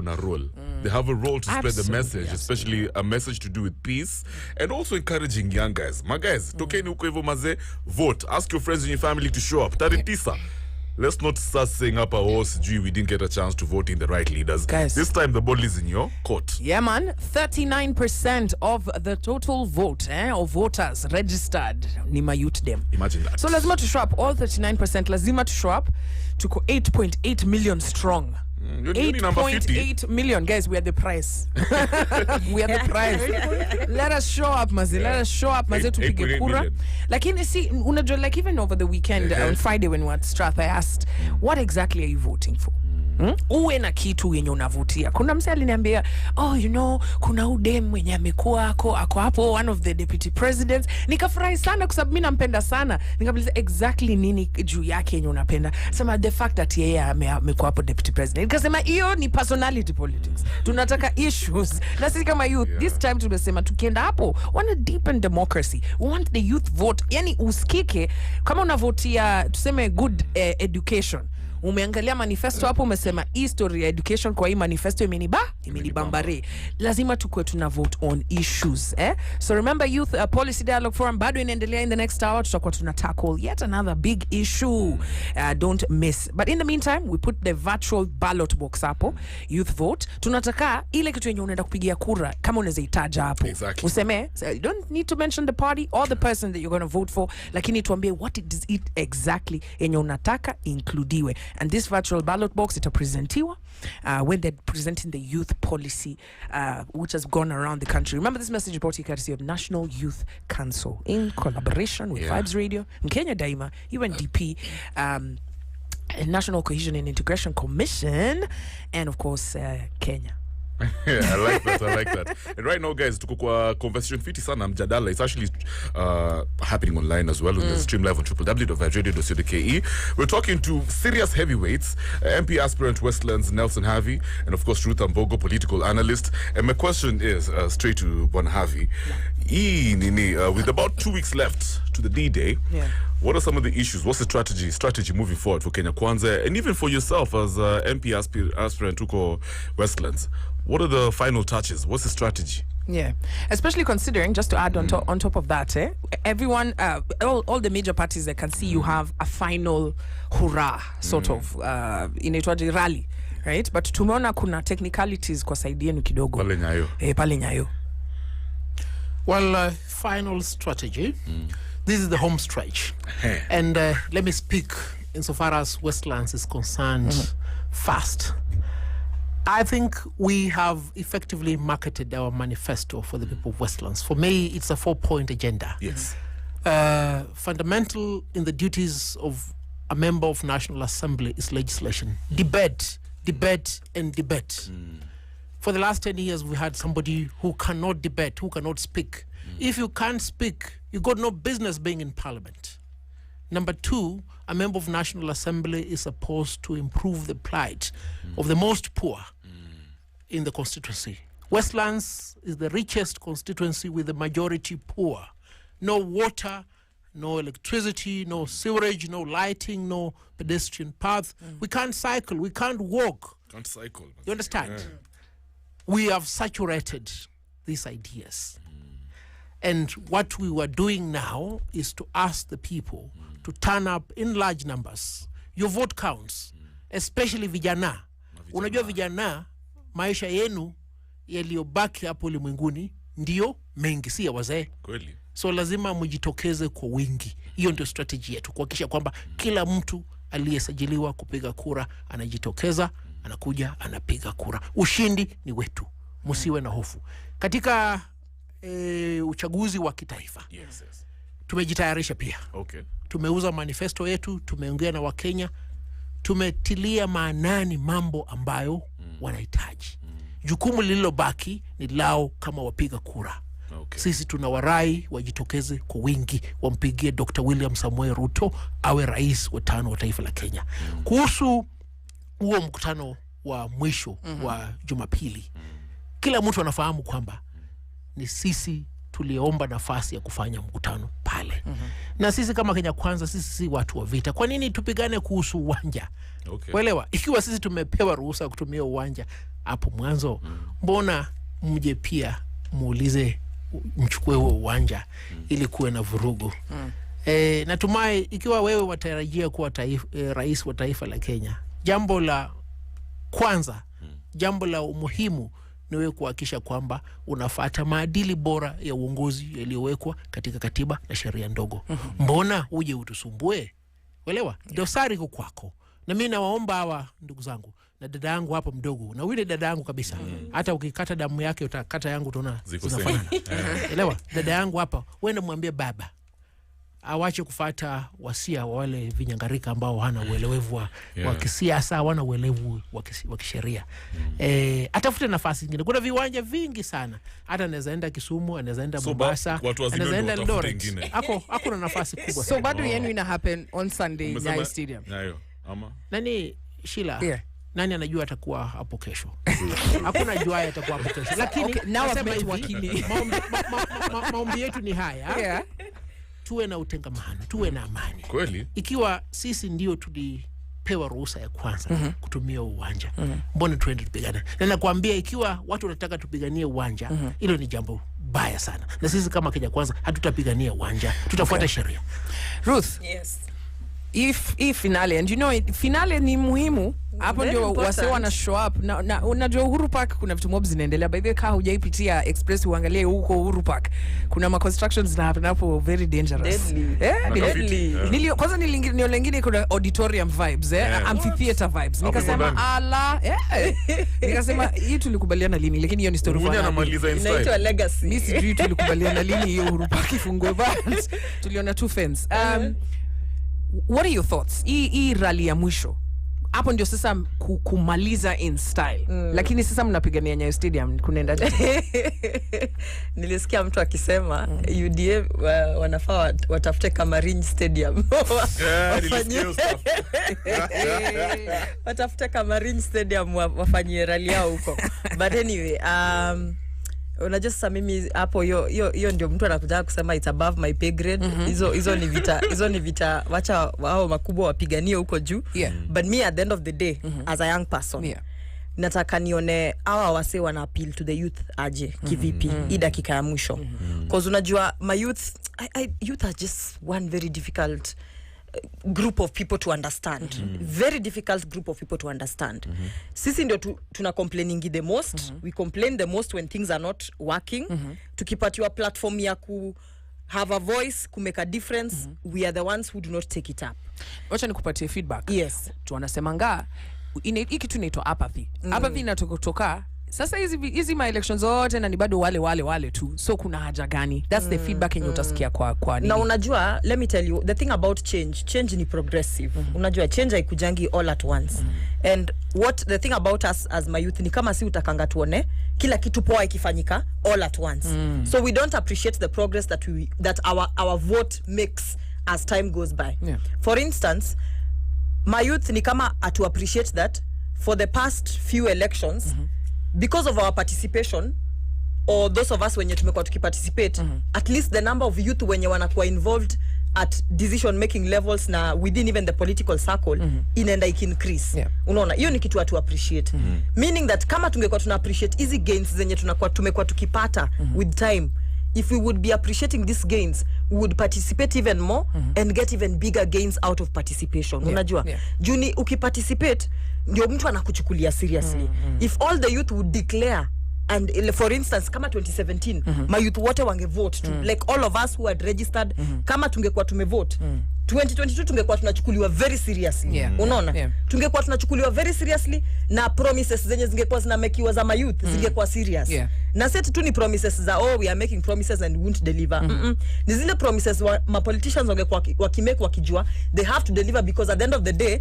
on a role. They have a role to spread the message, especially a message to do with peace and also encouraging young guys. My guys, tokeni huko hivyo maze, vote. Ask your friends and your family to show up. Tarehe 9. Let's not start saying up our horse, gee, we didn't get a chance to vote in the right leaders. Guys, this time the ball is in your court. Yeah, man. 39% of the total vote of voters registered ni mayouth dem. Imagine that. So lazima to show up. All 39% lazima to show up to 8.8 million strong. 8.8 million. Guys, we are the price. We are the price. Let us show up, maze. Let us show up, maze, tupige kura. Lakini see, unajua, like even over the weekend, on Friday when we were at Strath, I asked, what exactly are you voting for? Uwe na kitu yenye unavutia. Kuna mse aliniambia, oh, you know, kuna udem mwenye amekuwa ako hapo, one of the deputy presidents. Nikafurahi sana kwa sababu mimi nampenda sana. Nikamuuliza exactly nini juu yake yenye unapenda. Sema the fact that yeye amekuwa hapo deputy president. Nikasema hiyo ni personality politics. Tunataka issues. Na sisi kama youth, this time tumesema tukienda hapo, wanna deepen democracy. We want the youth vote. Yani usikike kama unavotia tuseme good education. Umeangalia manifesto hapo, umesema history ya education kwa hii manifesto imenibambare. Lazima tukue tuna vote on issues. So remember youth policy dialogue forum bado inaendelea. In the next hour tutakuwa tuna tackle yet another big issue. Don't miss. But in the meantime, we put the virtual ballot box hapo, youth vote. Tunataka ile kitu yenye unaenda kupigia kura kama unaweza itaja hapo. Exactly. Useme, so you don't need to mention the party or the person that you're going to vote for, lakini tuambie what it is exactly yenye unataka includiwe. And this virtual ballot box it presentiwa when they're presenting the youth policy which has gone around the country. Remember, this message brought you courtesy of National Youth Council in collaboration with Vibes Radio, Kenya Daima, UNDP, National Cohesion and Integration Commission, and of course Kenya. I like that. And right now, guys, tuko kwa conversation fiti sana mjadala. It's actually happening online as well on the stream live on www.vibesradio.co.ke. We're talking to serious heavyweights, MP aspirant Westlands Nelson Harvey, and of course Ruth Ambogo, political analyst. And my question is straight to Bon Harvey. With about 2 weeks left to the D-Day, what are some of the issues? What's the strategy moving forward for Kenya Kwanza, and even for yourself as MP aspirant Tuko Westlands? What are the final touches? What's the strategy? Yeah, especially considering, just to add on top of that, everyone, all the major parties that can see you have a final hurrah sort of inaitwaje rally, right? But tumeona kuna technicalities kwa side yenu kidogo. Pale Nyayo. Well, final strategy. This is the home stretch. And let me speak insofar as Westlands is concerned first. I think we have effectively marketed our manifesto for the people of Westlands. For me, it's a 4-point agenda. Yes. Fundamental in the duties of a member of National Assembly is legislation. Debate, and debate. For the last 10 years, we had somebody who cannot debate, who cannot speak. If you can't speak, you got no business being in Parliament. Number 2, a member of National Assembly is supposed to improve the plight of the most poor in the constituency. Westlands is the richest constituency with the majority poor. No water, no electricity, no sewerage, no lighting, no pedestrian path. We can't cycle, we can't walk. Can't cycle. You understand? We have saturated these ideas. And what we were doing now is to ask the people to turn up in large numbers. Your vote counts, especially vijana. Unajua vijana, maisha yenu yaliyobaki hapo ulimwenguni ndio mengi, si ya wazee. Kweli. So lazima mjitokeze kwa wingi. Hiyo ndio strategy yetu, kuhakikisha kwamba kila mtu aliyesajiliwa kupiga kura anajitokeza, anakuja, anapiga kura. Ushindi ni wetu. Msiwe na hofu. Katika uchaguzi wa kitaifa. Yes. Tumejitayarisha pia. Okay. Tumeuza manifesto yetu, tumeongea na Wakenya, tumetilia maanani mambo ambayo wanahitaji. Jukumu lililobaki ni lao kama wapiga kura. Okay. Sisi tunawarai wajitokeze kwa wingi, wampigie Dr. William Samoei Ruto awe rais wa 5 wa taifa la Kenya. Kuhusu huo mkutano wa mwisho wa Jumapili, kila mtu anafahamu kwamba ni sisi tuliomba nafasi ya kufanya mkutano pale. Na sisi kama Kenya Kwanza, sisi si watu wa vita. Kwa nini tupigane kuhusu uwanja? Kuelewa, ikiwa sisi tumepewa ruhusa kutumia uwanja hapo mwanzo, mbona mje pia muulize mchukue huo uwanja ili kuwe na vurugu? Natumai ikiwa wewe watarajia kuwa rais wa taifa la Kenya, jambo la kwanza, jambo la umuhimu ni wewe kuhakikisha kwamba unafuata maadili bora ya uongozi yaliyowekwa katika katiba na sheria ndogo. Mbona uje utusumbue? Elewa, dosari iko kwako. Na mimi nawaomba hawa ndugu zangu, na dada yangu hapa mdogo, na yule dada yangu kabisa, hata ukikata damu yake utakata yangu utaona zinafanana. Elewa, dada yangu hapa, wewe mwambie baba awache kufuata wasia wa wale vinyangarika ambao hana uelewevu wa kisiasa, hawana uelevu wa kisheria. Atafute nafasi nyingine. Kuna viwanja vingi sana. Hata anaweza enda Kisumu, anaweza enda Mombasa, anaweza enda Eldoret. Hakuna nafasi kubwa. So bado yenu ina happen on Sunday Nyayo Stadium. Nyayo. Nani Sheila? Nani anajua atakuwa hapo kesho? Hakuna jua atakuwa hapo kesho. Lakini nasema wakili, maombi yetu ni haya. Tuwe na utengamano, tuwe na amani. Kweli? Ikiwa sisi ndio tulipewa ruhusa ya kwanza kutumia uwanja, mbona tuende tupigane? Na nakwambia, ikiwa watu wanataka tupiganie uwanja, hilo ni jambo baya sana. Na sisi kama Kenya Kwanza hatutapigania uwanja, tutafuata sheria. Ruth, yes. If finale, and you know finale ni muhimu. Hapo ndio wase wana show up. Na unajua Uhuru Park kuna vitu mob zinaendelea. By the way, kama hujaipitia express uangalie huko Uhuru Park. Kuna ma constructions na hapo very dangerous. Deadly. Kwanza nilingine lingine kuna auditorium vibes, amphitheater vibes. Nikasema nikasema hii tulikubaliana lini, lakini hiyo ni story for inaitwa legacy. Mimi sijui tulikubaliana lini hiyo Uhuru Park ifungwe, but tuliona two fence. What are your thoughts? Hii rally ya mwisho hapo ndio sasa kumaliza in style. Lakini sasa mnapigania Nyayo Stadium, kunaenda nilisikia mtu akisema UDA wanafaa watafute Kamarin Stadium. Watafute Kamarin Stadium wafanyie rally yao huko. But anyway, unajua sasa mimi hapo hiyo ndio mtu anakuja kusema it's above my pay grade. Hizo ni vita wacha wao makubwa wapiganie huko juu. But me at the end of the day, as a young person, nataka nione hawa wase wana appeal to the youth aje kivipi hii dakika ya mwisho. Because unajua my youth are just one very difficult group of people to understand. Very difficult group of people to understand. Sisi ndio tuna complaining the most. We complain the most when things are not working. Tukipatiwa platform ya ku have a voice, ku make a difference, we are the ones who do not take it up. Wacha nikupatie feedback. Yes. Tunasemanga hiki kitu inaitwa apathy. Apathy inatoka sasa hizi ma elections zote na ni bado wale tu. So kuna haja gani? That's the feedback yenye utasikia kwa nini. Na unajua, let me tell you, the thing about change ni progressive. Unajua change haikujangi all at once. And the thing about us as my youth ni kama si utakanga tuone kila kitu poa ikifanyika all at once. So we don't appreciate the progress that our vote makes as time goes by. For instance, my youth ni kama atu appreciate that for the past few elections, because of our participation, or those of us wenye tumekuwa tukiparticipate, at least the number of youth wenye wanakuwa involved at decision making levels na within even the political circle inaenda increase. Unaona, hiyo ni kitu watu appreciate. Meaning that kama tungekuwa tuna appreciate easy gains zenye tumekuwa tukipata with time, if we would be appreciating these gains, we would participate even more and get even bigger gains out of participation. Unajua, juni ukiparticipate ndio mtu anakuchukulia seriously. If all the youth would declare, and for instance kama 2017 my youth wote wange vote like all of us who had registered, kama tungekuwa tumevote 2022 tungekuwa tunachukuliwa very seriously. Unaona, tungekuwa tunachukuliwa very seriously na promises zenye zingekuwa zinamekiwa za my youth zingekuwa serious. Na set tu ni promises za we are making promises and we won't deliver. Ni zile promises ma politicians wangekuwa wakimake wakijua they have to deliver, because at the end of the day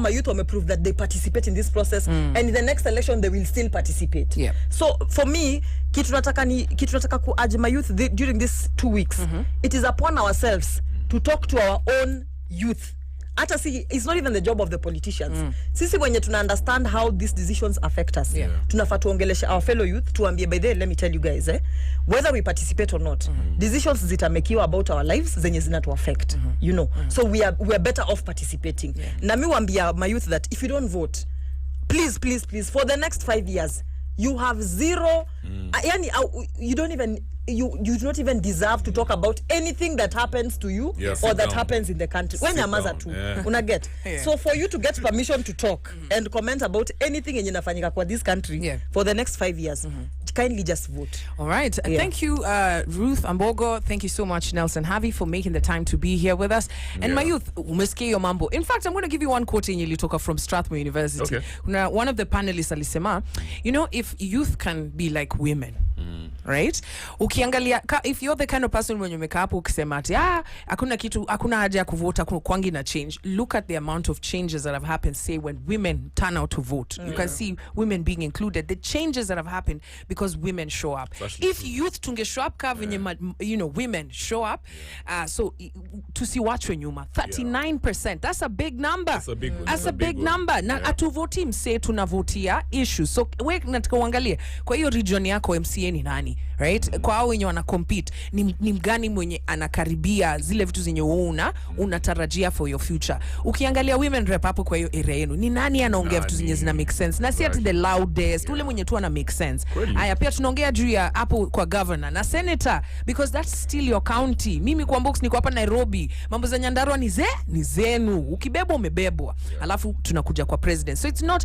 my youth will prove that they participate in this process, and in the next election they will still participate. So for me, kitu nataka ku urge my youth during these 2 weeks, it is upon ourselves to talk to our own youth. Hata it's not even the job of the politicians. Sisi wenye tuna understand how these decisions affect us, tunafaa tuongelesha our fellow youth, tuambie by the way, let me tell you guys, whether we participate or not, decisions zitamekiwa about our lives zenye zinatu affect, you know. So we are better off participating. Na mi wambia my youth that if you don't vote, please for the next 5 years you have zero you don't even you do not even deserve to talk about anything that happens to you or that happens in the country. When nyamaza tu una get so for you to get permission to talk and comment about anything yenye inafanyika kwa this country for the next 5 years, kindly just vote. All right. Thank you, Ruth Ambogo. Thank you so much, Nelson Havi, for making the time to be here with us. And my youth, umesikia yo mambo. In fact, I'm going to give you one quote yenye ilitoka from Strathmore University. One of the panelists alisema, you know, if youth can be like women, right? Ukiangalia, if you're the kind of person when you make up ukisema ati hakuna haja ya kuvota kwangi na change, look at the amount of changes that have happened, say when women turn out to vote. You can see women being included, the changes that have happened because women show up. If youth tunge show up you know, women show up, so tusiwachwe nyuma. 39%, that's a big number. That's a big number. Na atuvoti mse tunavotia issues. So we nataka uangalie kwa hiyo region yako MCA ni nani, right? Kwa hao wenye wana compete ni mgani mwenye anakaribia zile vitu zenye unatarajia for your future. Ukiangalia women rep hapo kwa hiyo area yenu, ni nani anaongea vitu zenye zina make sense, na si ati the loudest, ule mwenye tu ana make sense. Aya, pia tunaongea juu ya hapo kwa governor na senator, because that's still your county. Mimi kwa box niko hapa Nairobi, mambo za Nyandarua ni zenu, ukibebwa umebebwa. Alafu tunakuja kwa president, so it's not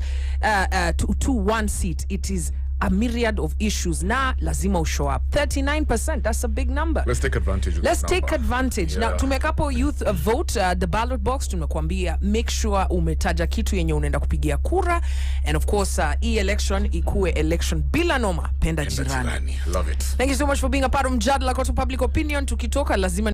to one seat, it is a myriad of issues. Na lazima show up. 39%, that's a big number. Let's take advantage of Let's take advantage. Now, tumekapo youth vote, the ballot box, tumekwambia make sure umetaja kitu yenye unaenda kupigia kura. And of course, election ikuwe election bila noma, penda jirani. Love it. Thank you so much for being a part of Mjadala kwa public opinion. Tukitoka lazima